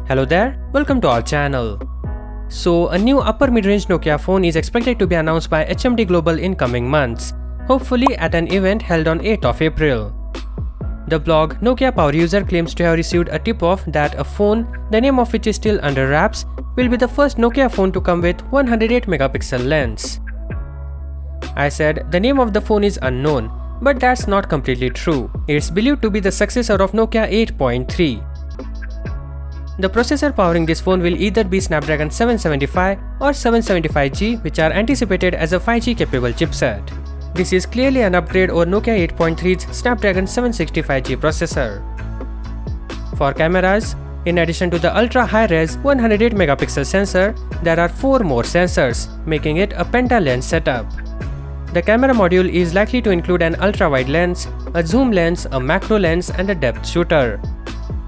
Hello there, welcome to our channel. So, a new upper mid-range Nokia phone is expected to be announced by HMD Global in coming months, hopefully at an event held on 8th of April. The blog NokiaPowerUser claims to have received a tip-off that a phone, the name of which is still under wraps, will be the first Nokia phone to come with 108 megapixel lens. I said the name of the phone is unknown, but that's not completely true. It's believed to be the successor of Nokia 8.3. The processor powering this phone will either be Snapdragon 775 or 775G, which are anticipated as a 5G capable chipset. This is clearly an upgrade over Nokia 8.3's Snapdragon 765G processor. For cameras, in addition to the ultra high-res 108 megapixel sensor, there are 4 more sensors, making it a penta-lens setup. The camera module is likely to include an ultra-wide lens, a zoom lens, a macro lens, and a depth shooter.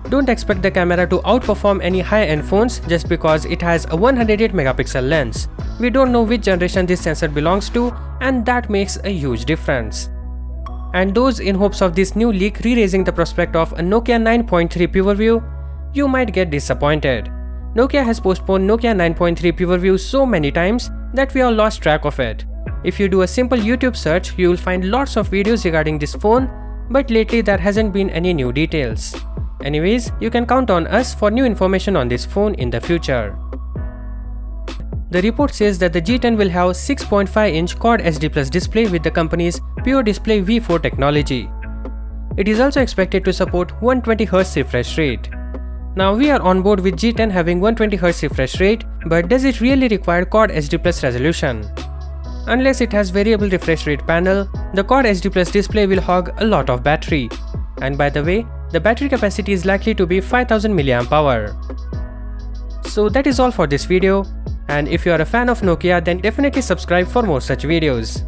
Don't expect the camera to outperform any high-end phones just because it has a 108 megapixel lens. We don't know which generation this sensor belongs to, and that makes a huge difference. And those in hopes of this new leak re-raising the prospect of a Nokia 9.3 Pure View, you might get disappointed. Nokia has postponed Nokia 9.3 Pure View so many times that we all lost track of it. If you do a simple YouTube search, you will find lots of videos regarding this phone, but lately there hasn't been any new details. Anyways, you can count on us for new information on this phone in the future. The report says that the G10 will have 6.5-inch Quad HD Plus display with the company's Pure Display V4 technology. It is also expected to support 120Hz refresh rate. Now we are on board with G10 having 120Hz refresh rate, but does it really require Quad HD Plus resolution? Unless it has variable refresh rate panel, the Quad HD Plus display will hog a lot of battery. And by the way, the battery capacity is likely to be 5000 mAh. So that is all for this video, and if you are a fan of Nokia, then definitely subscribe for more such videos.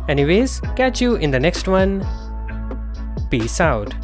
Anyways, catch you in the next one. Peace out.